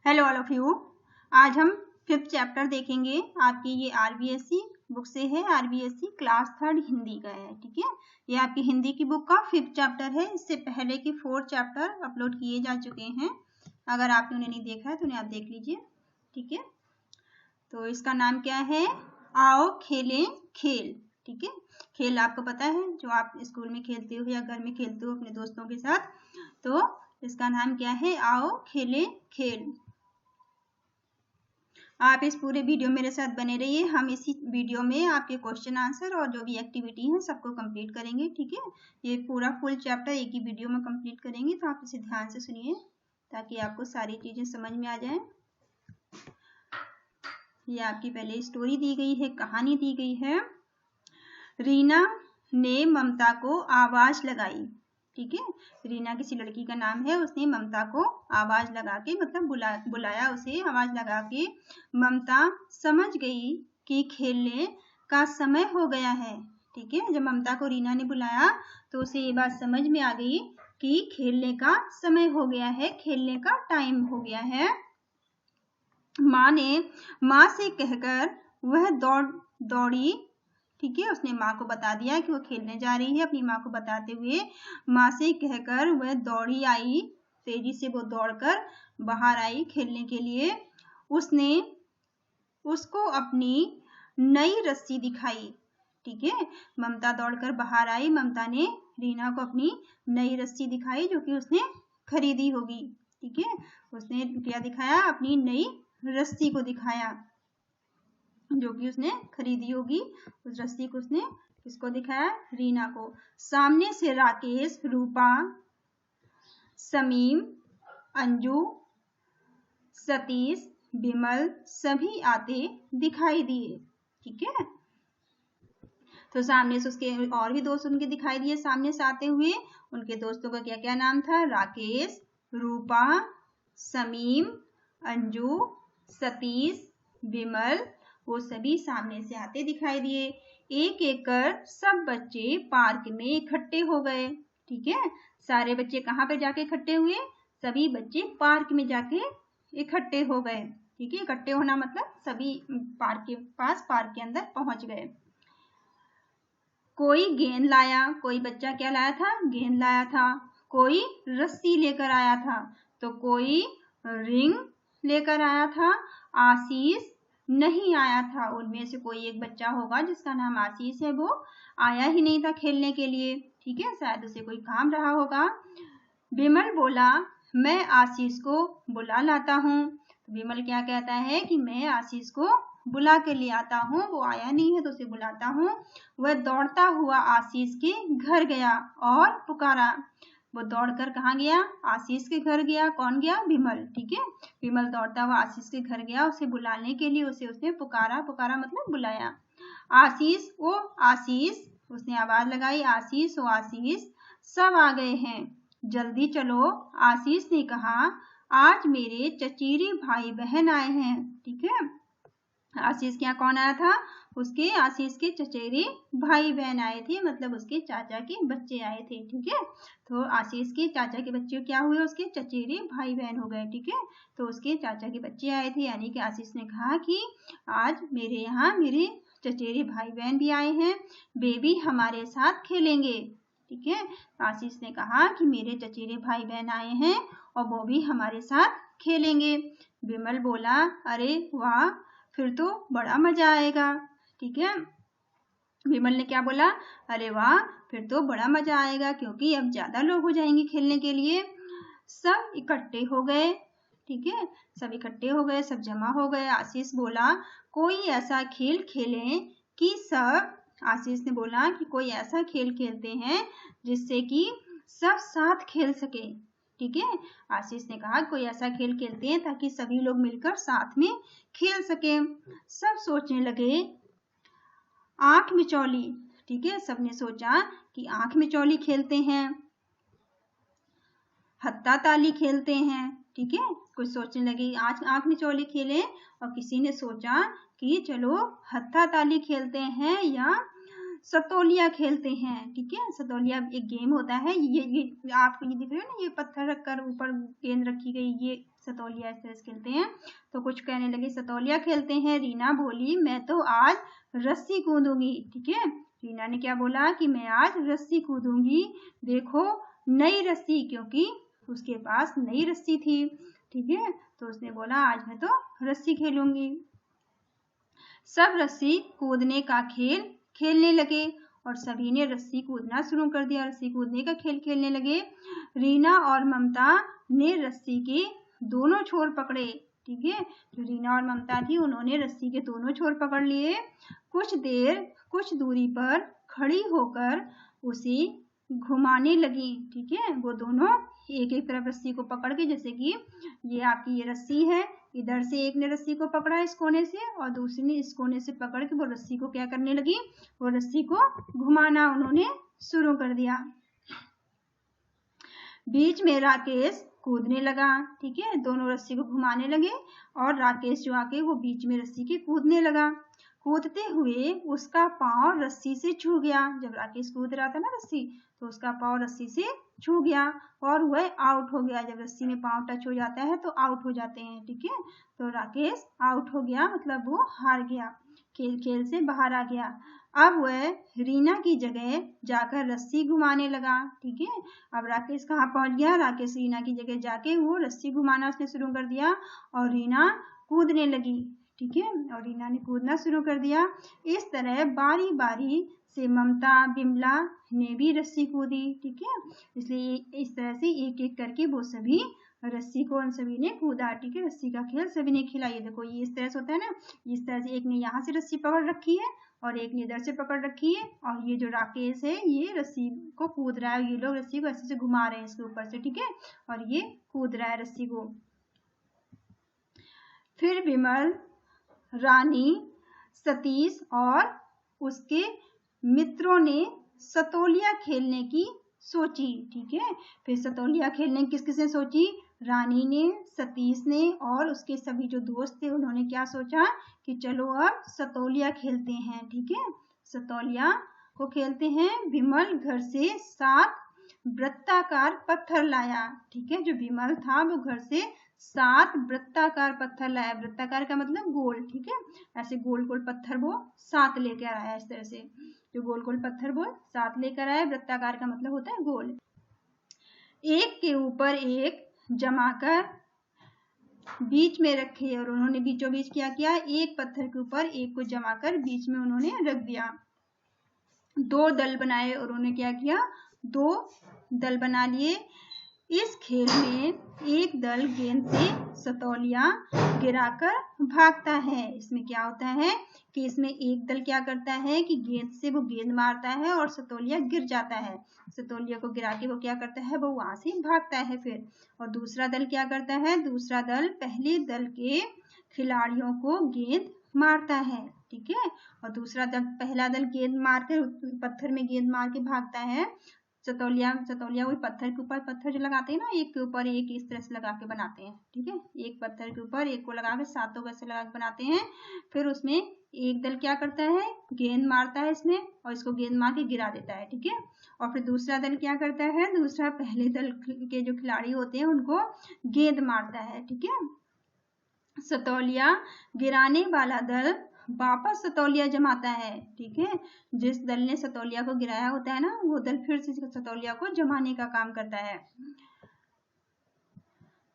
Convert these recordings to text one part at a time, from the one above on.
Hello all of you. आज हम 5th chapter देखेंगे। आपकी ये आरबीएससी बुक से है। आरबीएससी क्लास 3 हिंदी का है। ठीक है, ये आपकी हिंदी की बुक का 5th चैप्टर है। इससे पहले के 4 चैप्टर अपलोड किए जा चुके हैं। अगर आपने उन्हें नहीं देखा है तो उन्हें आप देख लीजिए। ठीक है, तो इसका नाम क्या है? आओ खेलें खेल। ठीक है, खेल आपको पता है जो आप स्कूल में खेलते हो या घर में खेलते हो अपने दोस्तों के साथ। तो इसका नाम क्या है? आओ खेलें खेल। आप इस पूरे वीडियो मेरे साथ बने रहिए। हम इसी वीडियो में आपके क्वेश्चन आंसर और जो भी एक्टिविटी है सबको कंप्लीट करेंगे। ठीक है, ये पूरा फुल चैप्टर एक ही वीडियो में कंप्लीट करेंगे, तो आप इसे ध्यान से सुनिए ताकि आपको सारी चीजें समझ में आ जाए। ये आपकी पहले स्टोरी दी गई है, कहानी दी गई है। रीना ने ममता को आवाज लगाई। ठीक है, रीना किसी लड़की का नाम है। उसने ममता को आवाज लगा के मतलब बुलाया उसे आवाज लगा के। ममता समझ गई कि खेलने का समय हो गया है। ठीक है, जब ममता को रीना ने बुलाया तो उसे ये बात समझ में आ गई कि खेलने का समय हो गया है, खेलने का टाइम हो गया है। माँ से कहकर वह दौड़ी। ठीक है, उसने माँ को बता दिया कि वो खेलने जा रही है। अपनी माँ को बताते हुए माँ से कहकर वह दौड़ी आई। तेजी से वो दौड़कर बाहर आई खेलने के लिए। उसने उसको अपनी नई रस्सी दिखाई। ठीक है, ममता दौड़कर बाहर आई। ममता ने रीना को अपनी नई रस्सी दिखाई जो कि उसने खरीदी होगी। ठीक है, उसने क्या दिखाया? अपनी नई रस्सी को दिखाया जो कि उसने खरीदी होगी। उस रस्सी को उसने किसको दिखाया? रीना को। सामने से राकेश, रूपा, समीम, अंजू, सतीश, विमल सभी आते दिखाई दिए। ठीक है, तो सामने से उसके और भी दोस्त उनके दिखाई दिए सामने से आते हुए। उनके दोस्तों का क्या क्या नाम था? राकेश, रूपा, समीम, अंजू, सतीश, विमल, वो सभी सामने से आते दिखाई दिए। एक एक कर सब बच्चे पार्क में इकट्ठे हो गए। ठीक है, सारे बच्चे कहाँ पे जाके इकट्ठे हुए? सभी बच्चे पार्क में जाके इकट्ठे हो गए। ठीक है, इकट्ठे होना मतलब सभी पार्क के पास, पार्क के अंदर पहुंच गए। कोई गेंद लाया, कोई बच्चा क्या लाया था? गेंद लाया था। कोई रस्सी लेकर आया था, तो कोई रिंग लेकर आया था। आशीष नहीं आया था। उनमें से कोई एक बच्चा होगा जिसका नाम आशीष है, वो आया ही नहीं था खेलने के लिए। ठीक है, शायद उसे कोई काम रहा होगा। विमल बोला, मैं आशीष को बुला लाता हूँ। विमल क्या कहता है कि मैं आशीष को बुला के ले आता हूँ, वो आया नहीं है तो उसे बुलाता हूँ। वह दौड़ता हुआ आशीष के घर गया और पुकारा। वो दौड़कर कहाँ गया? आशीष के घर गया। कौन गया? विमल। ठीक है, विमल दौड़ता हुआ आशीष के घर गया उसे बुलाने के लिए। उसने पुकारा, पुकारा मतलब बुलाया। आशीष, ओ आशीष, उसने आवाज लगाई। आशीष, ओ आशीष, सब आ गए हैं, जल्दी चलो। आशीष ने कहा, आज मेरे चचेरे भाई बहन आए हैं। ठीक है, आशीष के यहाँ कौन आया था? उसके आशीष के चचेरे भाई बहन आए थे, मतलब उसके चाचा के बच्चे आए थे। ठीक है, तो आशीष के चाचा के बच्चे क्या हुए? उसके चचेरे भाई बहन हो गए। ठीक है, तो उसके चाचा के बच्चे आए थे, यानी कि आशीष ने कहा कि आज मेरे यहाँ मेरे चचेरे भाई बहन भी आए हैं, वे भी हमारे साथ खेलेंगे। ठीक है, आशीष ने कहा कि मेरे चचेरे भाई बहन आए हैं और वो भी हमारे साथ खेलेंगे। विमल बोला, अरे वाह, फिर तो बड़ा मजा आएगा। ठीक है, विमल ने क्या बोला? अरे वाह, फिर तो बड़ा मजा आएगा क्योंकि अब ज्यादा लोग हो जाएंगे खेलने के लिए। सब इकट्ठे हो गए। ठीक है, सब इकट्ठे हो गए, सब जमा हो गए। आशीष बोला, कोई ऐसा खेल खेलें कि सब आशीष ने बोला कि कोई ऐसा खेल खेलते हैं जिससे कि सब साथ खेल सके। ठीक है, आशीष ने कहा कोई ऐसा खेल खेलते हैं ताकि सभी लोग मिलकर साथ में खेल सके। सब सोचने लगे, आंख मिचौली। ठीक है, सबने सोचा कि आंख मिचौली खेलते हैं, हत्ता ताली खेलते हैं। ठीक है, कुछ सोचने लगे आज आंख मिचौली खेलें, और किसी ने सोचा कि चलो हत्था ताली खेलते हैं या सतोलिया खेलते हैं। ठीक है, सतोलिया एक गेम होता है। ये आपको ये दिख रहे हो ना, ये पत्थर रखकर ऊपर गेंद रखी गई, ये सतोलिया इस तरह से खेलते हैं। तो कुछ कहने लगे सतोलिया खेलते हैं। रीना बोली मैं तो आज रस्सी कूदूंगी। ठीक है, रीना ने क्या बोला कि मैं आज रस्सी कूदूंगी। देखो नई रस्सी, क्योंकि उसके पास नई रस्सी थी। ठीक है, तो उसने बोला आज मैं तो रस्सी खेलूंगी। सब रस्सी कूदने का खेल खेलने लगे और सभी ने रस्सी कूदना शुरू कर दिया। रस्सी कूदने का खेल खेलने लगे। रीना और ममता ने रस्सी के दोनों छोर पकड़े। ठीक है, जो रीना और ममता थी उन्होंने रस्सी के दोनों छोर पकड़ लिए। कुछ देर कुछ दूरी पर खड़ी होकर उसे घुमाने लगी। ठीक है, वो दोनों एक एक तरफ रस्सी को पकड़ के, जैसे कि ये आपकी ये रस्सी है, इधर से एक ने रस्सी को पकड़ा इस कोने से और दूसरी ने इस कोने से पकड़ के वो रस्सी को क्या करने लगी, वो रस्सी को घुमाना उन्होंने शुरू कर दिया। बीच में राकेश कूदने लगा। ठीक है, दोनों रस्सी को घुमाने लगे और राकेश जो आके वो बीच में रस्सी के कूदने लगा। कूदते हुए उसका पांव रस्सी से छू गया। जब राकेश कूद रहा था ना रस्सी, तो उसका पांव रस्सी से छू गया और वह आउट हो गया। जब रस्सी में पांव टच हो जाता है तो आउट हो जाते हैं। ठीक है, तो राकेश आउट हो गया, मतलब वो हार गया, खेल से बाहर आ गया। अब वह रीना की जगह जाकर रस्सी घुमाने लगा। ठीक है, अब राकेश कहाँ पहुंच गया, राकेश रीना की जगह जाके वो रस्सी घुमाना उसने शुरू कर दिया और रीना कूदने लगी। ठीक है, और रीना ने कूदना शुरू कर दिया। इस तरह बारी बारी से ममता बिमला ने भी रस्सी कूदी। ठीक है, इसलिए इस तरह से एक एक करके वो सभी रस्सी को उन सभी ने कूदा। ठीक है, रस्सी का खेल सभी ने खेला। ये देखो ये इस तरह से होता है ना, इस तरह से एक ने यहाँ से रस्सी पकड़ रखी है और एक ने इधर से पकड़ रखी है और ये जो राकेश है ये रस्सी को कूद रहा है। ये लोग रस्सी को ऐसे से घुमा रहे हैं इसके ऊपर से। ठीक है, और ये कूद रहा है रस्सी को। फिर विमल, रानी, सतीश और उसके मित्रों ने सतोलिया खेलने की सोची। ठीक है, फिर सतोलिया खेलने किस किसने सोची, रानी ने, सतीश ने और उसके सभी जो दोस्त थे उन्होंने क्या सोचा कि चलो अब सतोलिया खेलते हैं। ठीक है, सतोलिया को खेलते हैं। विमल घर से 7 वृत्ताकार पत्थर लाया। ठीक है, जो विमल था वो घर से 7 वृत्ताकार पत्थर लाया। वृत्ताकार का मतलब गोल। ठीक है, ऐसे गोल गोल पत्थर वो 7 लेकर आया। इस तरह से जो गोल गोल पत्थर वो 7 लेकर आया। वृत्ताकार का मतलब होता है गोल। एक के ऊपर एक जमाकर बीच में रखे और उन्होंने बीचों बीच क्या किया, एक पत्थर के ऊपर एक को जमाकर बीच में उन्होंने रख दिया। 2 दल बनाए और उन्होंने क्या किया, 2 दल बना लिए। इस खेल में एक दल गेंद से सतोलिया गिराकर भागता है। इसमें क्या होता है कि इसमें एक दल क्या करता है कि गेंद से वो गेंद मारता है और सतोलिया गिर जाता है। सतोलिया को गिरा के वो क्या करता है, वो वहां से भागता है फिर। और दूसरा दल क्या करता है, दूसरा दल पहले दल के खिलाड़ियों को गेंद मारता है। ठीक है, और दूसरा दल, पहला दल गेंद मार के पत्थर में गेंद मार के भागता है। सतोलिया वही पत्थर के ऊपर पत्थर जो लगाते हैं ना, एक के ऊपर एक इस तरह से लगा के बनाते हैं। ठीक है, एक पत्थर के ऊपर एक को लगा के 7 वैसे लगा के बनाते हैं। फिर उसमें एक दल क्या करता है, गेंद मारता है इसमें और इसको गेंद मार के गिरा देता है। ठीक है, और फिर दूसरा दल क्या करता है, दूसरा पहले दल के जो खिलाड़ी होते हैं उनको गेंद मारता है। ठीक है, सतोलिया गिराने वाला दल वापस सतोलिया जमाता है। ठीक है, जिस दल ने सतोलिया को गिराया होता है ना, वो दल फिर से सतोलिया को जमाने का काम करता है।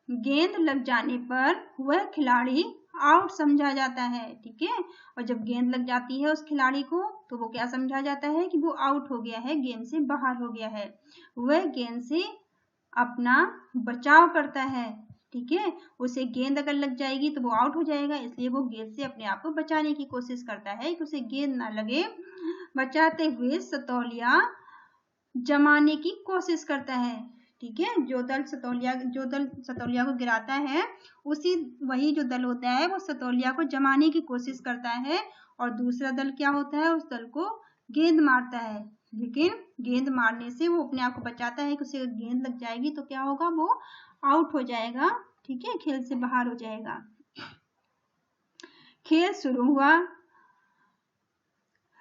गेंद लग जाने पर वह खिलाड़ी आउट समझा जाता है। ठीक है, और जब गेंद लग जाती है उस खिलाड़ी को तो वो क्या समझा जाता है कि वो आउट हो गया है, गेंद से बाहर हो गया है। वह गेंद से अपना बचाव करता है। ठीक है, उसे गेंद अगर लग जाएगी तो वो आउट हो जाएगा, इसलिए वो गेंद से अपने आप को बचाने की कोशिश करता है कि उसे गेंद ना लगे। बचाते हुए सतोलिया जमाने की कोशिश करता है। ठीक है, जो दल सतोलिया को गिराता है वही जो दल होता है वो सतोलिया को जमाने की कोशिश करता है और दूसरा दल क्या होता है, उस दल को गेंद मारता है। लेकिन गेंद मारने से वो अपने आप को बचाता है कि उसे गेंद लग जाएगी तो क्या होगा, वो आउट हो जाएगा। ठीक है, खेल से बाहर हो जाएगा। खेल शुरू हुआ।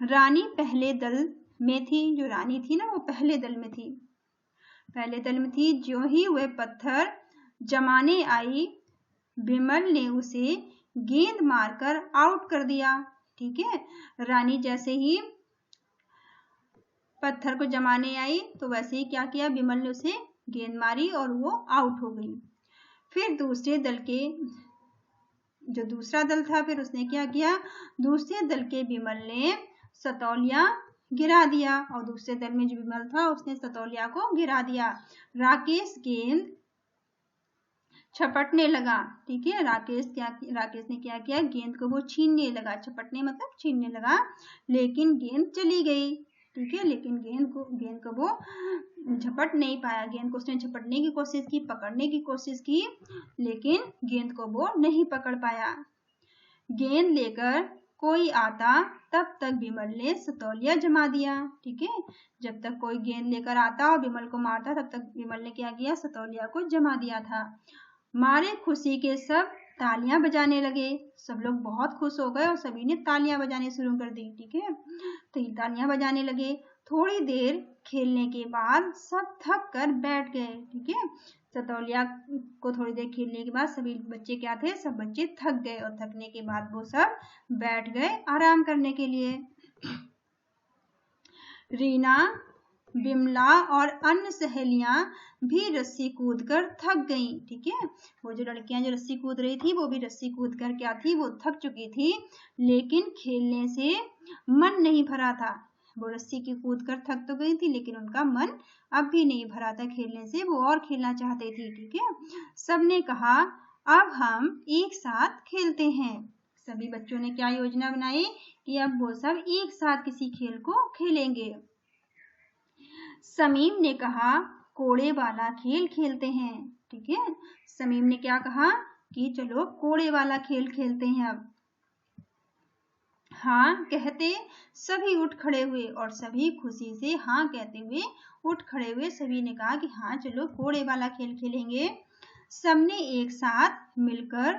रानी पहले दल में थी। जो रानी थी ना वो पहले दल में थी। पहले दल में थी। जो ही वह पत्थर जमाने आई, बिमल ने उसे गेंद मारकर आउट कर दिया। ठीक है, रानी जैसे ही पत्थर को जमाने आई तो वैसे ही क्या किया, बिमल ने उसे गेंद मारी और वो आउट हो गई। फिर दूसरे दल के जो दूसरा दल था, फिर उसने क्या किया, दूसरे दल के बिमल ने सतौलिया गिरा दिया और दूसरे दल में जो बिमल था उसने सतौलिया को गिरा दिया। राकेश गेंद छपटने लगा। ठीक है, राकेश ने क्या किया, गेंद को वो छीनने लगा। छपटने मतलब छीनने लगा, लेकिन गेंद चली गई। ठीक है, लेकिन गेंद को वो झपट नहीं पाया। गेंद को उसने झपटने की कोशिश की, पकड़ने की कोशिश की, लेकिन गेंद को वो नहीं पकड़ पाया। गेंद लेकर कोई आता तब तक बिमल ने सतौलिया जमा दिया। ठीक है, जब तक कोई गेंद लेकर आता और बिमल को मारता तब तक बिमल ने क्या किया, सतौलिया को जमा दिया था। मारे खुशी के सब तालियां बजाने लगे। सब लोग बहुत खुश हो गए और सभी ने तालियां बजाने शुरू कर दी। ठीक है, तो तालियां बजाने लगे। थोड़ी देर खेलने के बाद सब थक कर बैठ गए। ठीक है, सतौलिया को थोड़ी देर खेलने के बाद सभी बच्चे क्या थे, सब बच्चे थक गए और थकने के बाद वो सब बैठ गए आराम करने के लिए। रीना, बिमला और अन्य सहेलियां भी रस्सी कूदकर थक गईं। ठीक है, वो जो लड़कियां जो रस्सी कूद रही थी वो भी रस्सी कूदकर क्या थी, वो थक चुकी थी, लेकिन खेलने से मन नहीं भरा था। वो रस्सी की कूदकर थक तो गई थी, लेकिन उनका मन अब भी नहीं भरा था खेलने से, वो और खेलना चाहते थे। ठीक है, सबने कहा अब हम एक साथ खेलते हैं। सभी बच्चों ने क्या योजना बनाई कि अब वो सब एक साथ किसी खेल को खेलेंगे। समीम ने कहा कोड़े वाला खेल खेलते हैं। ठीक है, समीम ने क्या कहा कि चलो कोड़े वाला खेल खेलते हैं अब। हाँ कहते सभी उठ खड़े हुए और सभी खुशी से हाँ कहते हुए उठ खड़े हुए। सभी ने कहा कि हाँ चलो कोड़े वाला खेल खेलेंगे। सबने एक साथ मिलकर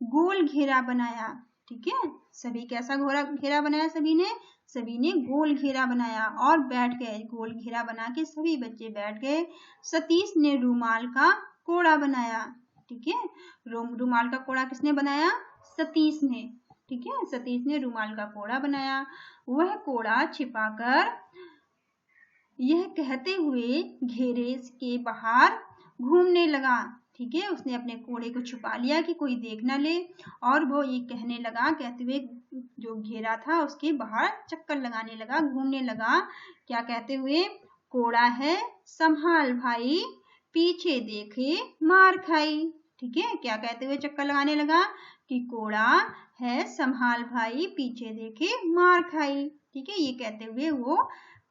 गोल घेरा बनाया। ठीक है, सभी कैसा घेरा बनाया, सभी ने गोल घेरा बनाया और बैठ गए। गोल घेरा बना के सभी बच्चे बैठ गए। सतीश ने रूमाल का कोड़ा बनाया। ठीक है, रूमाल का कोड़ा किसने बनाया, सतीश ने। ठीक है, सतीश ने रूमाल का कोड़ा बनाया। वह कोड़ा छिपाकर यह कहते हुए घेरे के बाहर घूमने लगा। ठीक है, उसने अपने कोड़े को छुपा लिया कि कोई देख न ले, और वो ये कहने लगा, कहते हुए जो घेरा था उसके बाहर चक्कर लगाने लगा, घूमने लगा। क्या कहते हुए, कोड़ा है संभाल भाई, पीछे देखे मार खाई। ठीक है, क्या कहते हुए चक्कर लगाने लगा कि कोड़ा है संभाल भाई, पीछे देखे मार खाई। ठीक है, ये कहते हुए वो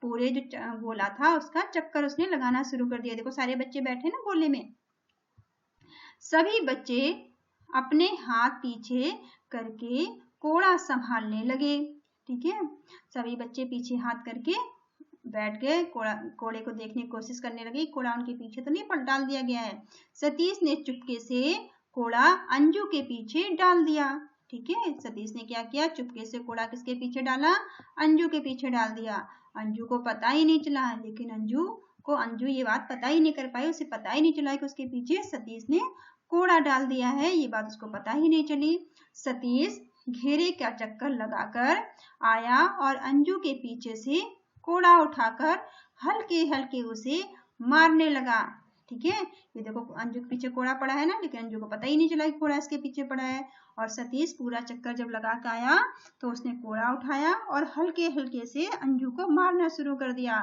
पूरे जो गोला था उसका चक्कर उसने लगाना शुरू कर दिया। देखो सारे बच्चे बैठे ना गोले में। सभी बच्चे अपने हाथ पीछे करके कोड़ा संभालने लगे। ठीक है, सभी बच्चे पीछे हाथ करके बैठ गए, कोड़े को देखने की कोशिश करने लगे, कोड़ा उनके पीछे तो नहीं पलट डाल दिया गया है। सतीश ने चुपके से कोड़ा अंजू के पीछे डाल दिया। ठीक है, सतीश ने क्या किया, चुपके से कोड़ा किसके पीछे डाला, अंजू के पीछे डाल दिया। अंजू को पता ही नहीं चला, लेकिन अंजू ये बात पता ही नहीं कर पाई, उसे पता ही नहीं चला कि उसके पीछे सतीश ने कोड़ा डाल दिया है, ये बात उसको पता ही नहीं चली। सतीश घेरे का चक्कर लगाकर आया और अंजू के पीछे से कोड़ा उठाकर हल्के हल्के उसे मारने लगा। ठीक है, ये देखो अंजू के पीछे कोड़ा पड़ा है ना, लेकिन अंजू को पता ही नहीं चला कि कोड़ा इसके पीछे पड़ा है। और सतीश पूरा चक्कर जब लगा के आया तो उसने कोड़ा उठाया और हल्के हल्के से अंजू को मारना शुरू कर दिया।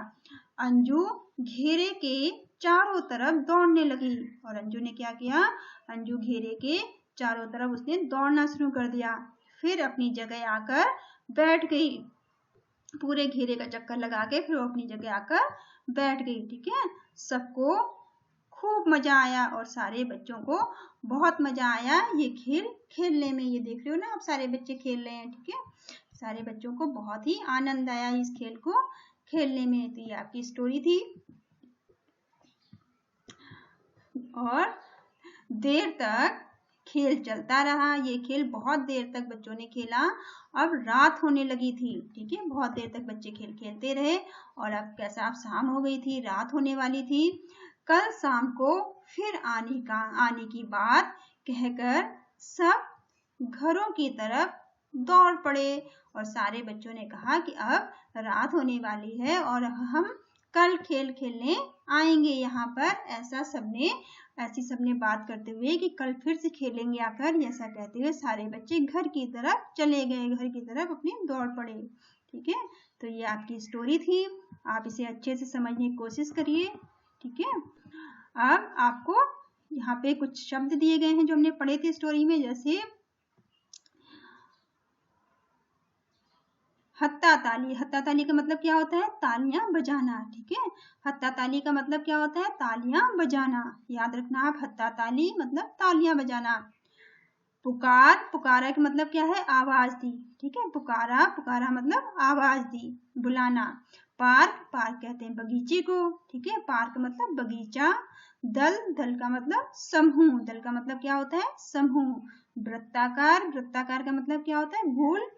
अंजू घेरे के चारों तरफ दौड़ने लगी और अंजू ने क्या किया, अंजू घेरे के चारों तरफ उसने दौड़ना शुरू कर दिया। फिर अपनी जगह आकर बैठ गई, पूरे घेरे का चक्कर लगा के फिर वो अपनी जगह आकर बैठ गई। ठीक है, सबको खूब मजा आया और सारे बच्चों को बहुत मजा आया ये खेल खेलने में। ये देख रहे हो ना आप, सारे बच्चे खेल रहे हैं। ठीक है, सारे बच्चों को बहुत ही आनंद आया इस खेल को खेलने में। तो ये आपकी स्टोरी थी। और देर तक खेल चलता रहा। ये खेल बहुत देर तक बच्चों ने खेला। अब रात होने लगी थी, ठीक है, बहुत देर तक बच्चे खेल खेलते रहे और अब कैसा, अब शाम हो गई थी, रात होने वाली थी। कल शाम को फिर आने की बात कहकर सब घरों की तरफ दौड़ पड़े और सारे बच्चों ने कहा कि अब रात होने वाली है और हम कल खेल खेलने आएंगे यहाँ पर। ऐसी सबने बात करते हुए कि कल फिर से खेलेंगे आकर, ऐसा कहते हुए सारे बच्चे घर की तरफ चले गए, घर की तरफ अपनी दौड़ पड़े। ठीक है, तो ये आपकी स्टोरी थी। आप इसे अच्छे से समझने की कोशिश करिए। ठीक है, अब आपको यहाँ पे कुछ शब्द दिए गए हैं जो हमने पढ़े थे स्टोरी में, जैसे हत्ता ताली। हत्ता ताली का मतलब क्या होता है? तालियां बजाना। ठीक है, हत्ता ताली का मतलब क्या होता है? तालियां बजाना। याद रखना आप, हत्ता ताली मतलब तालियां बजाना। पुकार, पुकारा का मतलब क्या है? आवाज दी। ठीक है, पुकारा, पुकारा मतलब आवाज दी, बुलाना। पार्क, पार्क कहते हैं बगीचे को। ठीक है, पार्क मतलब बगीचा। दल, दल का मतलब समूह। दल का मतलब क्या होता है? समूह। वृत्ताकार, वृत्ताकार का मतलब क्या होता है? गोल।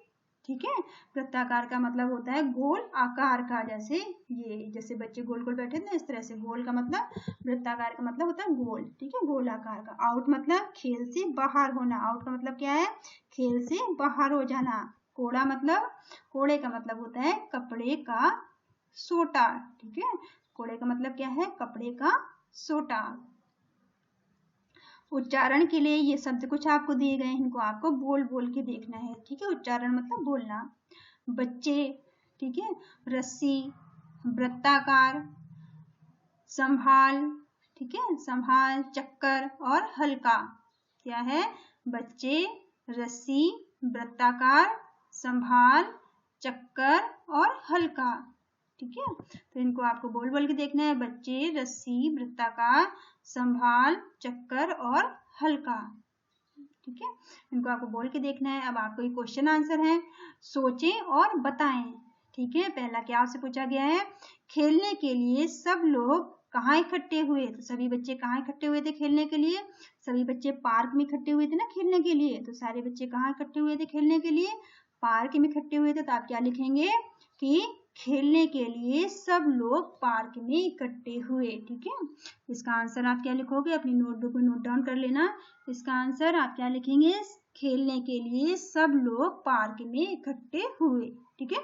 ठीक है, वृत्ताकार का मतलब होता है गोल आकार का, जैसे बच्चे गोल गोल बैठे थे इस तरह से गोल का मतलब, वृत्ताकार का मतलब होता है गोल। ठीक है, गोल आकार का। आउट मतलब खेल से बाहर होना। आउट का मतलब क्या है? खेल से बाहर हो जाना। कोड़ा मतलब, कोड़े का मतलब होता है कपड़े का सोटा। ठीक है, कोड़े का मतलब क्या है? कपड़े का सोटा। उच्चारण के लिए ये शब्द कुछ आपको दिए गए हैं, इनको आपको बोल बोल के देखना है। ठीक है, उच्चारण मतलब बोलना। बच्चे, ठीक है, रस्सी, वृत्ताकार, संभाल, ठीक है, संभाल, चक्कर और हल्का। क्या है? बच्चे, रस्सी, वृत्ताकार, संभाल, चक्कर और हल्का। ठीक है, तो इनको आपको बोल बोल के देखना है। बच्चे, रस्सी, वृत्ताकार, संभाल, चक्कर और हल्का। ठीक है, इनको आपको बोल के देखना है। अब आपको ये क्वेश्चन आंसर है, सोचें और बताएं। ठीक है, पहला क्या आपसे पूछा गया है? खेलने के लिए सब लोग कहाँ इकट्ठे हुए? तो सभी बच्चे कहाँ इकट्ठे हुए थे खेलने के लिए? सभी बच्चे पार्क में इकट्ठे हुए थे ना खेलने के लिए। तो सारे बच्चे कहाँ इकट्ठे हुए थे खेलने के लिए? पार्क में इकट्ठे हुए थे। तो आप क्या लिखेंगे कि खेलने के लिए सब लोग पार्क में इकट्ठे हुए। ठीक है, इसका आंसर आप क्या लिखोगे? अपनी नोटबुक में नोट डाउन कर लेना। इसका आंसर आप क्या लिखेंगे? खेलने के लिए सब लोग पार्क में इकट्ठे हुए। ठीक है,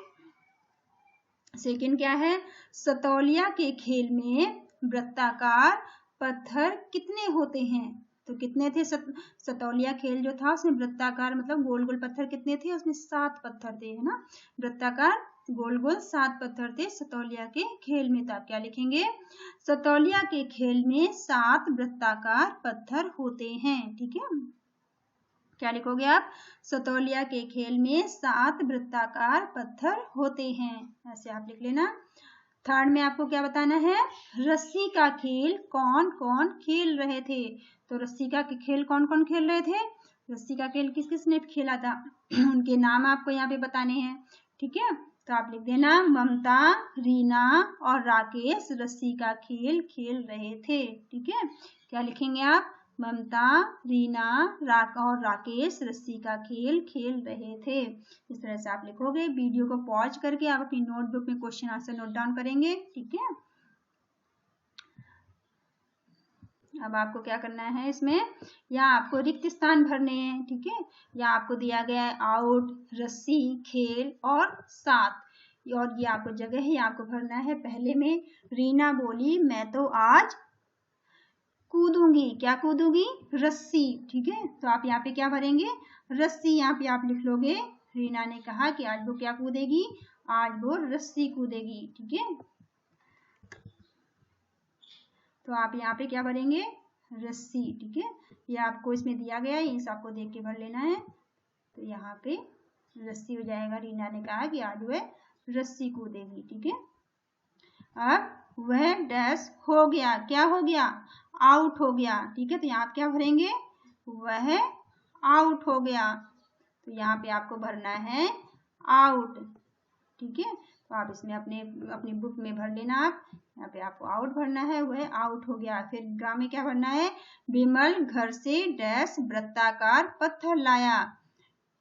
सेकंड क्या है? सतौलिया के खेल में वृत्ताकार पत्थर कितने होते हैं? तो कितने थे? सतौलिया खेल जो था उसमें वृत्ताकार मतलब गोल गोल पत्थर कितने थे? उसमें 7 पत्थर थे, है ना। वृत्ताकार गोल गोल 7 पत्थर थे सतौलिया के खेल में। तो आप क्या लिखेंगे? सतौलिया के खेल में 7 वृत्ताकार पत्थर होते हैं। ठीक है, क्या लिखोगे आप? सतौलिया के खेल में 7 वृत्ताकार पत्थर होते हैं, ऐसे आप लिख लेना। थर्ड में आपको क्या बताना है? रस्सी का खेल कौन कौन खेल रहे थे? तो रस्सी का खेल कौन कौन खेल रहे थे? रस्सी का खेल किस किस ने खेला था? उनके नाम आपको यहाँ पे बताने हैं। ठीक है, तो आप लिख देना, ममता, रीना और राकेश रस्सी का खेल खेल रहे थे। ठीक है, क्या लिखेंगे आप? ममता, रीना, और राकेश रस्सी का खेल खेल रहे थे। इस तरह से आप लिखोगे। वीडियो को पॉज करके आप अपनी नोटबुक में क्वेश्चन आंसर नोट डाउन करेंगे। ठीक है, अब आपको क्या करना है इसमें? यहाँ आपको रिक्त स्थान भरने हैं। ठीक है, यहाँ आपको दिया गया है आउट, रस्सी, खेल और 7, और ये आपको जगह है, आपको भरना है। पहले में रीना बोली, मैं तो आज कूदूंगी। क्या कूदूंगी? रस्सी। ठीक है, तो आप यहाँ पे क्या भरेंगे? रस्सी। यहाँ पे आप लिख लोगे, रीना ने कहा कि आज वो क्या कूदेगी? आज वो रस्सी कूदेगी। ठीक है, तो आप यहाँ पे क्या भरेंगे? रस्सी। ठीक है, ये आपको इसमें दिया गया है, इस आपको देख के भर लेना है। तो यहाँ पे रस्सी हो जाएगा। रीना ने कहा कि आज वह रस्सी कूदेगी। ठीक है, अब वह डैश हो गया। क्या हो गया? आउट हो गया। ठीक है, तो यहाँ आप क्या भरेंगे? वह आउट हो गया। तो यहाँ पे आपको भरना है आउट। ठीक है, तो आप इसमें अपनी बुक में भर लेना। आप यहाँ पे आपको आउट भरना है, वह आउट हो गया। फिर ग्राम में क्या भरना है, विमल घर से डैश वृत्ताकार पत्थर लाया।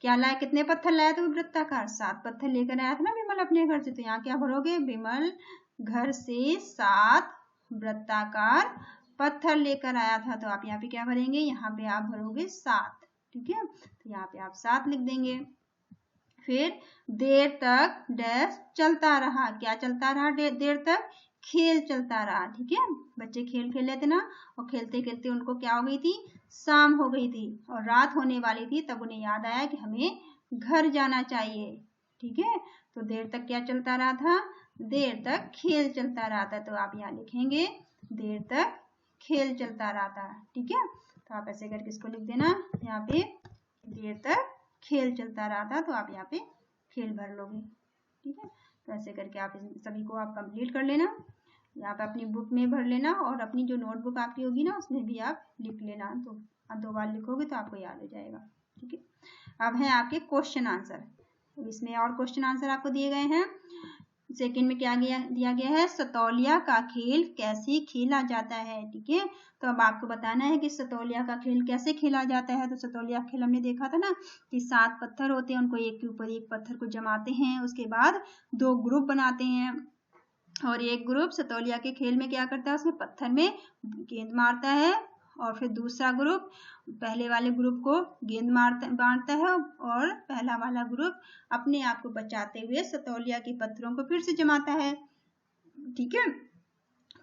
क्या लाया, कितने पत्थर लाया तो वृत्ताकार, 7 पत्थर लेकर आया था ना विमल अपने घर से। तो यहाँ क्या भरोगे, विमल घर से 7 वृत्ताकार पत्थर लेकर आया था। तो आप यहाँ पे क्या भरेंगे, यहाँ पे आप भरोगे 7। ठीक है, तो यहाँ पे आप 7 लिख देंगे। फिर देर तक डैश चलता रहा। क्या चलता रहा देर तक, खेल चलता रहा। ठीक है, बच्चे खेल खेल लेते ना, और खेलते खेलते उनको क्या हो गई थी, शाम हो गई थी और रात होने वाली थी। तब उन्हें याद आया कि हमें घर जाना चाहिए। ठीक है, तो देर तक क्या चलता रहा था, देर तक खेल चलता रहा था। तो आप यहाँ लिखेंगे देर तक खेल चलता रहा था। ठीक है, तो आप ऐसे करके इसको लिख देना। यहाँ पे देर तक खेल चलता रहा था, तो आप यहाँ पे खेल भर लोगे। ठीक है, तो ऐसे करके आप सभी को आप कंप्लीट कर लेना। यहाँ पे अपनी बुक में भर लेना और अपनी जो नोटबुक आपकी होगी ना उसमें भी आप लिख लेना। तो आप 2 बार लिखोगे तो आपको याद हो जाएगा। ठीक है, अब है आपके क्वेश्चन आंसर। तो इसमें और क्वेश्चन आंसर आपको दिए गए हैं। सेकंड में क्या दिया गया है, सतौलिया का खेल कैसे खेला जाता है। ठीक है, तो अब आपको बताना है कि सतौलिया का खेल कैसे खेला जाता है। तो सतौलिया खेल हमने देखा था ना कि 7 पत्थर होते हैं, उनको एक के ऊपर एक पत्थर को जमाते हैं, उसके बाद 2 ग्रुप बनाते हैं और एक ग्रुप सतौलिया के खेल में क्या करता है, उसमें पत्थर में गेंद मारता है और फिर दूसरा ग्रुप पहले वाले ग्रुप को गेंद मारता है और पहला वाला ग्रुप अपने आप को बचाते हुए सतौलिया के पत्थरों को फिर से जमाता है। ठीक है,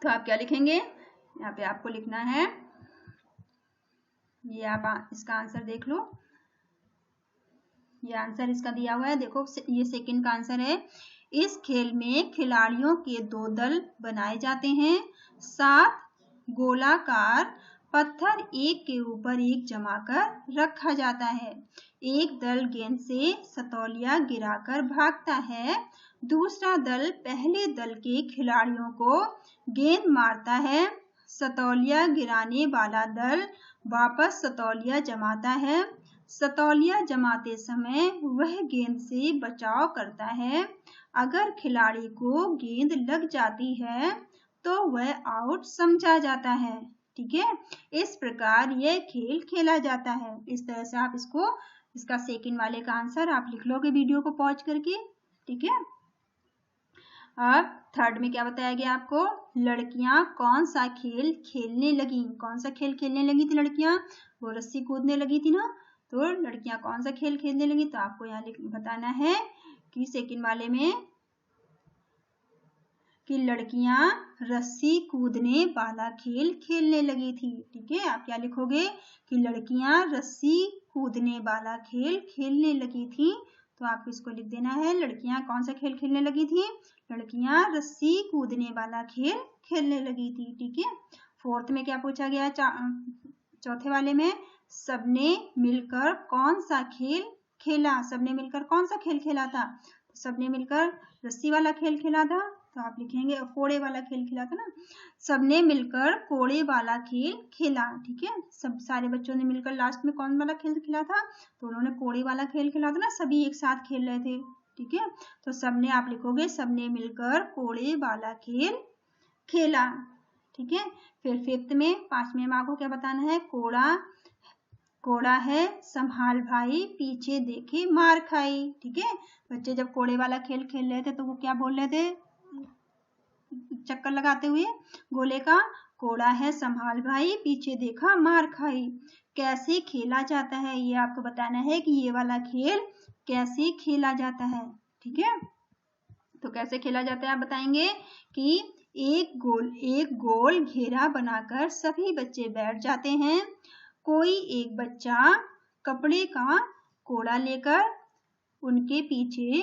तो आप क्या लिखेंगे, यहाँ पे आपको लिखना है, ये आप इसका आंसर देख लो। ये आंसर इसका दिया हुआ है, देखो ये सेकंड का आंसर है। इस खेल में खिलाड़ियों के 2 दल बनाए जाते हैं। 7 गोलाकार पत्थर एक के ऊपर एक जमाकर रखा जाता है। एक दल गेंद से सतौलिया गिराकर भागता है, दूसरा दल पहले दल के खिलाड़ियों को गेंद मारता है। सतौलिया गिराने वाला दल वापस सतौलिया जमाता है। सतौलिया जमाते समय वह गेंद से बचाव करता है। अगर खिलाड़ी को गेंद लग जाती है तो वह आउट समझा जाता है। ठीक है, इस प्रकार यह खेल खेला जाता है। इस तरह से आप इसका सेकंड वाले का आंसर आप लिख लोगे वीडियो को पॉज करके। ठीक है, अब थर्ड में क्या बताया गया आपको, लड़कियां कौन सा खेल खेलने लगी। कौन सा खेल खेलने लगी थी लड़कियां, वो रस्सी कूदने लगी थी ना। तो लड़कियां कौन सा खेल खेलने लगी, तो आपको यहाँ बताना है कि सेकंड वाले में कि लड़कियां रस्सी कूदने वाला खेल खेलने लगी थी। ठीक है, आप क्या लिखोगे कि लड़कियां रस्सी कूदने वाला खेल खेलने लगी थी। तो आपको इसको लिख देना है, लड़कियां कौन सा खेल खेलने लगी थी, लड़कियां रस्सी कूदने वाला खेल खेलने लगी थी। ठीक है, फोर्थ में क्या पूछा गया, चौथे वाले में सबने मिलकर कौन सा खेल खेला। सबने मिलकर कौन सा खेल खेला था, सबने मिलकर रस्सी वाला खेल खेला था। तो आप लिखेंगे कोड़े वाला खेल खेला था ना, सबने मिलकर कोड़े वाला खेल खेला। ठीक है, सब सारे बच्चों ने मिलकर लास्ट में कौन वाला खेल खेला था, तो उन्होंने कोड़े वाला खेल खेला था ना, सभी एक साथ खेल रहे थे। ठीक है, तो सबने आप लिखोगे सबने मिलकर कोड़े वाला खेल खेला। ठीक है, फिर फिफ्थ में 5वें माँ को क्या बताना है, कोड़ा है संभाल भाई पीछे देखे मार खाई। ठीक है, बच्चे जब कोड़े वाला खेल खेल रहे थे तो वो क्या बोल रहे थे, चक्कर लगाते हुए गोले का, कोड़ा है संभाल भाई पीछे देखा मार खाई। कैसे खेला जाता है ये आपको बताना है कि ये वाला खेल कैसे खेला जाता है। ठीक है, तो कैसे खेला जाता है आप बताएंगे कि एक गोल घेरा बनाकर सभी बच्चे बैठ जाते हैं। कोई एक बच्चा कपड़े का कोड़ा लेकर उनके पीछे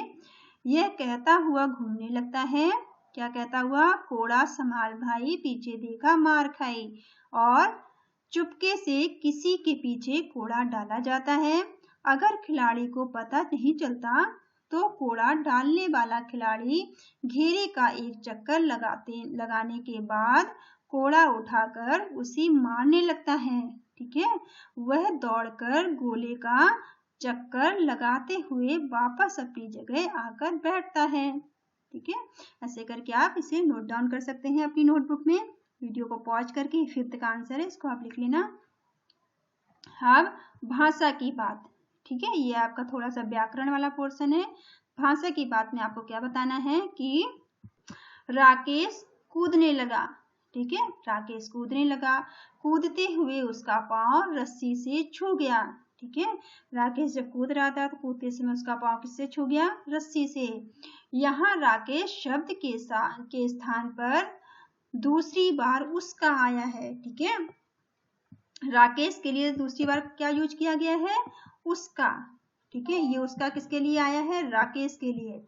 यह कहता हुआ घूमने लगता है, क्या कहता हुआ, कोड़ा संभाल भाई पीछे देखा मार खाई। और चुपके से किसी के पीछे कोड़ा डाला जाता है। अगर खिलाड़ी को पता नहीं चलता तो कोड़ा डालने वाला खिलाड़ी घेरे का एक चक्कर लगाने के बाद कोड़ा उठाकर उसे मारने लगता है। ठीक है, वह दौड़कर गोले का चक्कर लगाते हुए वापस अपनी जगह आकर बैठता है। ठीक है, ऐसे करके आप इसे नोट डाउन कर सकते हैं अपनी नोटबुक में। वीडियो को पॉज करके 5th का आंसर है, इसको आप लिख लेना। अब भाषा की बात, ठीक है, ये आपका थोड़ा सा व्याकरण वाला पोर्शन है। भाषा की बात में आपको क्या बताना है कि राकेश कूदने लगा, ठीक है, राकेश कूदने लगा, कूदते हुए उसका पांव रस्सी से छू गया, ठीक है, राकेश जब कूद रहा था तो कूदते समय उसका पांव किससे छू गया, रस्सी से। यहाँ राकेश शब्द के स्थान पर दूसरी बार उसका आया है, ठीक है, राकेश के लिए दूसरी बार क्या यूज किया गया है, उसका, ठीक है, ये उसका किसके लिए आया है, राकेश के लिए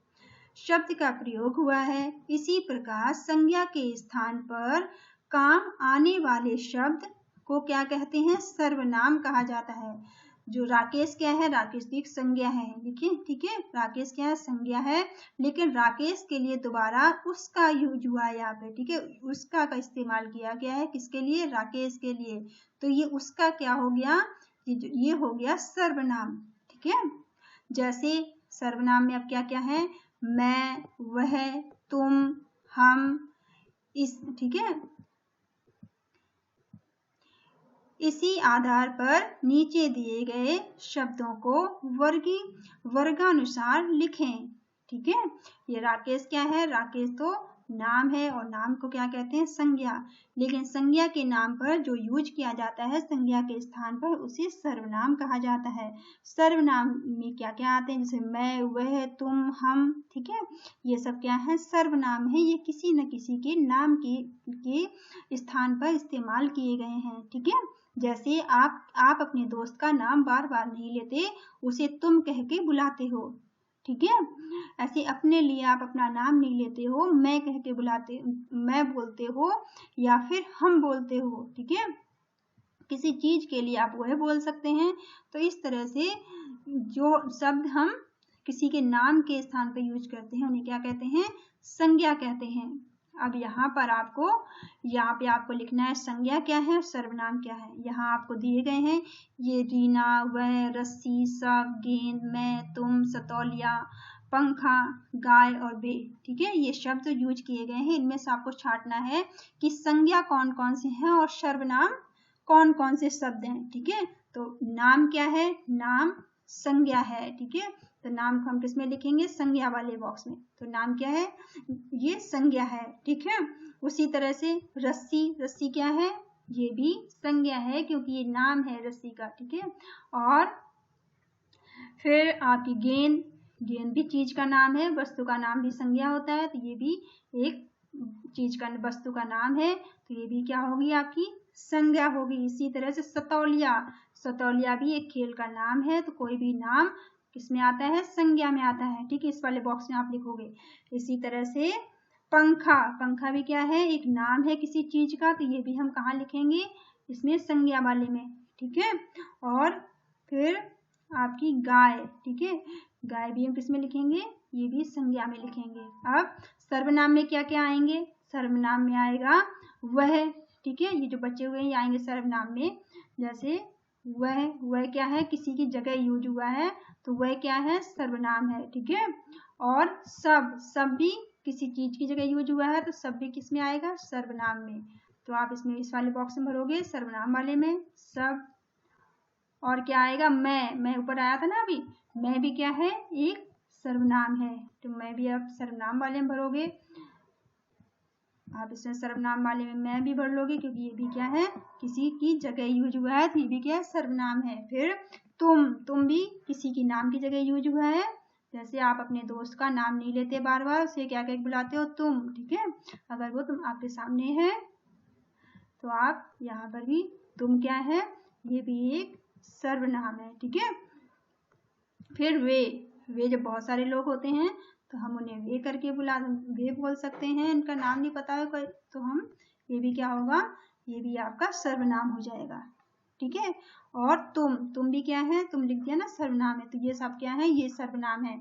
शब्द का प्रयोग हुआ है। इसी प्रकार संज्ञा के स्थान पर काम आने वाले शब्द को क्या कहते हैं, सर्वनाम कहा जाता है। जो राकेश क्या है, राकेश की एक संज्ञा है, देखिए, ठीक है, राकेश क्या है, संज्ञा है, लेकिन राकेश के लिए दोबारा उसका यूज हुआ है यहाँ पे, ठीक है, उसका का इस्तेमाल किया गया है, किसके लिए, राकेश के लिए। तो ये उसका क्या हो गया, ये हो गया सर्वनाम, ठीक है। जैसे सर्वनाम में अब क्या क्या है, मैं, वह, तुम, हम, इस, ठीक है, इसी आधार पर नीचे दिए गए शब्दों को वर्गानुसार लिखें, ठीक है। ये राकेश क्या है, राकेश तो नाम है और नाम को क्या कहते हैं, संज्ञा, लेकिन संज्ञा के नाम पर जो यूज किया जाता है संज्ञा के स्थान पर उसे सर्वनाम कहा जाता है। सर्वनाम में क्या क्या आते हैं, जैसे मैं, वह, तुम, हम, ठीक है, ये सब क्या है, सर्वनाम है, ये किसी न किसी के नाम के स्थान पर इस्तेमाल किए गए हैं, ठीक है। जैसे आप अपने दोस्त का नाम बार बार नहीं लेते, उसे तुम कह के बुलाते हो, ठीक है, ऐसे अपने लिए आप अपना नाम नहीं लेते हो, मैं कह के बुलाते, मैं बोलते हो या फिर हम बोलते हो, ठीक है। किसी चीज के लिए आप वह बोल सकते हैं। तो इस तरह से जो शब्द हम किसी के नाम के स्थान पर यूज करते हैं उन्हें क्या कहते हैं, संज्ञा कहते हैं। अब यहाँ पर आपको लिखना है संज्ञा क्या है, सर्वनाम क्या है। यहाँ आपको दिए गए हैं ये रीना, वह, रस्सी, सब, गेंद, मैं, तुम, सतौलिया, पंखा, गाय और बे, ठीक है, ये शब्द यूज किए गए हैं। इनमें से आपको छांटना है कि संज्ञा कौन कौन से हैं और सर्वनाम कौन कौन से शब्द हैं, ठीक है। तो नाम क्या है, नाम संज्ञा है, ठीक है, तो नाम को हम किसमें लिखेंगे, संज्ञा वाले बॉक्स में। तो नाम क्या है, ये संज्ञा है, ठीक है। उसी तरह से रस्सी क्या है, ये भी संज्ञा है क्योंकि ये नाम है रस्सी का, ठीक है। और फिर आपकी गेंद भी चीज का नाम है, वस्तु का नाम भी संज्ञा होता है, तो ये भी एक चीज का, वस्तु का नाम है, तो ये भी क्या होगी, आपकी संज्ञा होगी। इसी तरह से सतौलिया भी एक खेल का नाम है, तो कोई भी नाम किसमें आता है, संज्ञा में आता है, ठीक है, इस वाले बॉक्स में आप लिखोगे। इसी तरह से पंखा भी क्या है, एक नाम है किसी चीज का, तो ये भी हम कहाँ लिखेंगे, इसमें संज्ञा वाले में, ठीक है। और फिर आपकी गाय, ठीक है, गाय भी हम किसमें लिखेंगे, ये भी संज्ञा में लिखेंगे। अब सर्वनाम में क्या क्या आएंगे, सर्वनाम में आएगा वह, ठीक है, ये जो बचे हुए हैं आएंगे सर्वनाम में। जैसे वह क्या है, किसी की जगह यूज हुआ है, तो वह क्या है, सर्वनाम है, ठीक है। और सब भी किसी चीज की जगह यूज हुआ है, तो सब भी किस में आएगा, सर्वनाम में। तो आप इसमें इस वाले बॉक्स में भरोगे सर्वनाम वाले में सब। और क्या आएगा, मैं ऊपर आया था ना अभी, मैं भी क्या है, एक सर्वनाम है, तो मैं भी आप सर्वनाम वाले में भरोगे। आप इसमें सर्वनाम वाले में मैं भी भर लोगे क्योंकि ये भी क्या है, किसी की जगह यूज हुआ है, तो ये भी क्या है, सर्वनाम है। फिर तुम भी किसी की नाम की जगह यूज हुआ है, जैसे आप अपने दोस्त का नाम नहीं लेते बार बार, उसे क्या कह बुलाते हो, तुम, ठीक है। अगर वो तुम आपके सामने है तो आप यहाँ पर भी तुम क्या है, ये भी एक सर्वनाम है, ठीक है। फिर वे जब बहुत सारे लोग होते हैं तो हम उन्हें वे बोल सकते हैं, इनका नाम नहीं पता है कोई, तो हम ये भी क्या होगा, ये भी आपका सर्वनाम हो जाएगा, ठीक है। और तुम भी क्या है, तुम लिख दिया ना सर्वनाम है, तो ये सब क्या है, ये सर्वनाम है।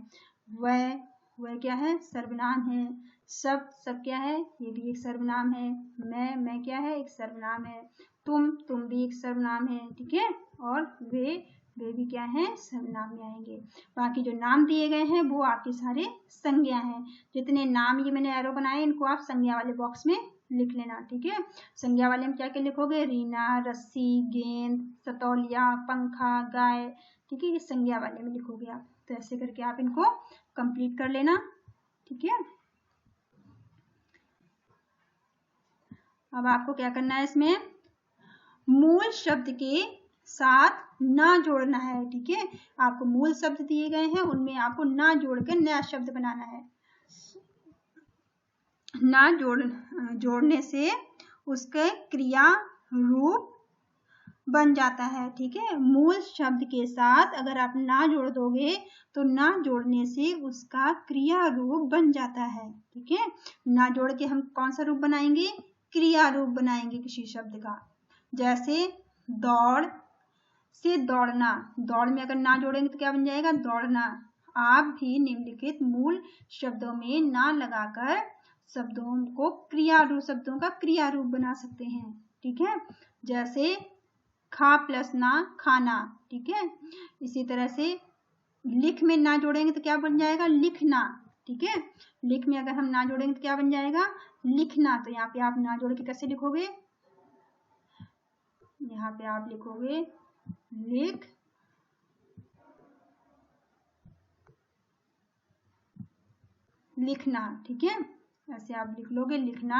वह क्या है, सर्वनाम है। सब क्या है, ये भी एक सर्वनाम है। मैं क्या है, एक सर्वनाम है। तुम भी एक सर्वनाम है, ठीक है। और वे वे भी क्या है, सर्वनाम में आएंगे। बाकी जो नाम दिए गए हैं वो आपके सारे संज्ञा हैं। जितने नाम ये मैंने एरो बनाए इनको आप संज्ञा वाले बॉक्स में लिख लेना, ठीक है। संज्ञा वाले में क्या क्या लिखोगे, रीना, रस्सी, गेंद, सतौलिया, पंखा, गाय, ठीक है, ये संज्ञा वाले में लिखोगे आप। तो ऐसे करके आप इनको कंप्लीट कर लेना, ठीक है। अब आपको क्या करना है, इसमें मूल शब्द के साथ ना जोड़ना है, ठीक है। आपको मूल शब्द दिए गए हैं उनमें आपको ना जोड़कर नया शब्द बनाना है। ना जोड़ने से उसके क्रिया रूप बन जाता है, ठीक है। मूल शब्द के साथ अगर आप ना जोड़ दोगे तो ना जोड़ने से उसका क्रिया रूप बन जाता है, ठीक है। ना जोड़ के हम कौन सा रूप बनाएंगे, क्रिया रूप बनाएंगे किसी शब्द का। जैसे दौड़ से दौड़ना, दौड़ में अगर ना जोड़ेंगे तो क्या बन जाएगा, दौड़ना। आप भी निम्नलिखित मूल शब्दों में ना लगाकर शब्दों को शब्दों का क्रिया रूप बना सकते हैं, ठीक है। जैसे खा प्लस ना, खाना, ठीक है। इसी तरह से लिख में ना जोड़ेंगे तो क्या बन जाएगा, लिखना, ठीक है। लिख में अगर हम ना जोड़ेंगे तो क्या बन जाएगा, लिखना। तो यहाँ पे आप ना जोड़ के कैसे लिखोगे, यहाँ पे आप लिखोगे लिख, लिखना, ठीक है। ऐसे आप लिख लोगे लिखना।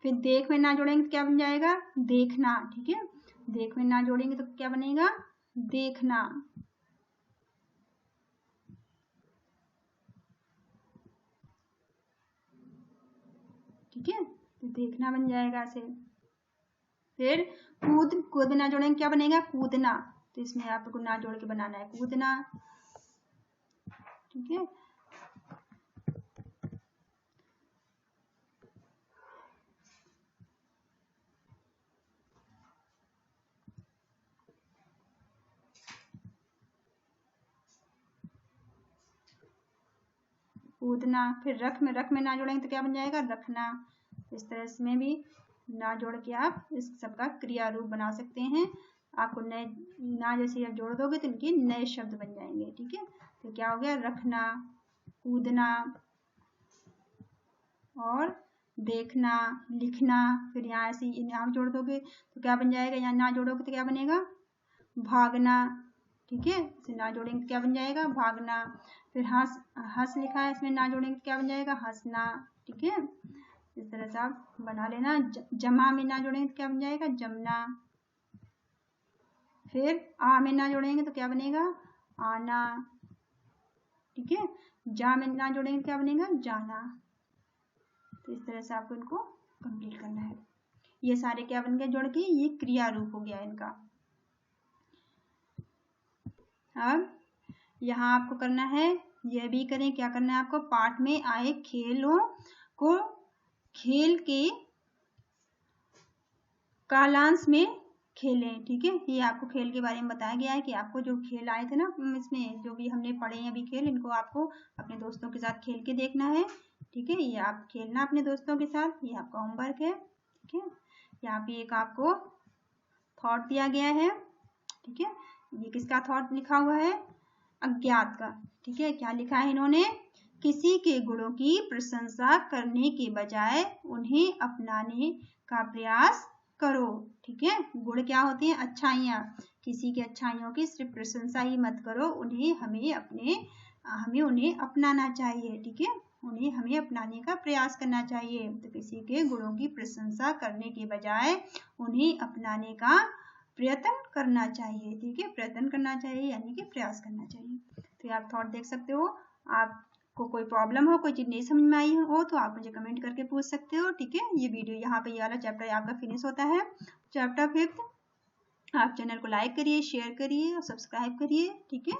फिर देख में ना जोड़ेंगे तो क्या बन जाएगा, देखना, ठीक है। देख में ना जोड़ेंगे तो क्या बनेगा, देखना, ठीक है। तो देखना बन जाएगा ऐसे। फिर कूद में ना जोड़ेंगे क्या बनेगा, कूदना। तो इसमें आपको ना जोड़ के बनाना है, कूदना, ठीक है। कूदना। फिर रख में ना जोड़ेंगे तो क्या बन जाएगा, रखना। इस तरह इसमें भी ना जोड़ के आप इस सबका क्रिया रूप बना सकते हैं। आपको नए ना जैसे आप जोड़ दोगे तो इनके नए शब्द बन जाएंगे, ठीक है। तो क्या हो गया, रखना, कूदना और देखना, लिखना। फिर यहाँ ऐसे यहाँ जोड़ दोगे तो क्या बन जाएगा, यहाँ ना जोड़ोगे तो क्या बनेगा, भागना, ठीक है। इसे ना जोड़ेंगे तो क्या बन जाएगा, भागना। फिर हंस लिखा है, इसमें ना जोड़ेंगे तो क्या बन जाएगा, हंसना, ठीक है। इस तरह से आप बना लेना। जमा में ना जोड़ेंगे तो क्या बन जाएगा, जमना। फिर आ में ना जोड़ेंगे तो क्या बनेगा, आना, ठीक है। जा में ना जोड़ेंगे तो क्या बनेगा, जाना। तो इस तरह से आपको इनको कंप्लीट करना है। ये सारे क्या बन गए जोड़ के, ये क्रिया रूप हो गया इनका। अब यहाँ आपको करना है, यह भी करें, क्या करना है आपको, पाठ में आए खेलों को खेल के कालांश में खेलें, ठीक है। ये आपको खेल के बारे में बताया गया है कि आपको जो खेल आए थे ना इसमें जो भी हमने पढ़े हैं अभी खेल, इनको आपको अपने दोस्तों के साथ खेल के देखना है, ठीक है। ये आप खेलना अपने दोस्तों के साथ, ये आपका होमवर्क है, ठीक है। यहाँ पे एक आपको थॉट दिया गया है, ठीक है। ये किसका थॉट लिखा हुआ है, अज्ञात का, ठीक है। क्या लिखा है इन्होंने, किसी के गुणों की प्रशंसा करने के बजाय उन्हें अपनाने का प्रयास करो, ठीक है। गुण क्या होते हैं, अच्छाइयाँ। किसी की अच्छाइयों की सिर्फ प्रशंसा ही मत करो, हमें उन्हें अपनाना चाहिए, ठीक है। उन्हें हमें अपनाने का प्रयास करना चाहिए। तो किसी के गुणों की प्रशंसा करने के बजाय उन्हें अपनाने का प्रयत्न करना चाहिए, ठीक है। प्रयत्न करना चाहिए यानी कि प्रयास करना चाहिए। तो आप थॉट देख सकते हो। आपको कोई प्रॉब्लम हो, कोई चीज नहीं समझ में आई हो तो आप मुझे कमेंट करके पूछ सकते हो, ठीक है। ये वीडियो यहाँ पे ये वाला चैप्टर आपका फिनिश होता है, चैप्टर 5। आप चैनल को लाइक करिए, शेयर करिए और सब्सक्राइब करिए, ठीक है।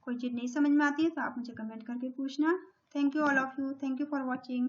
कोई चीज नहीं समझ में आती है तो आप मुझे कमेंट करके पूछना। Thank you all of you, thank you for watching.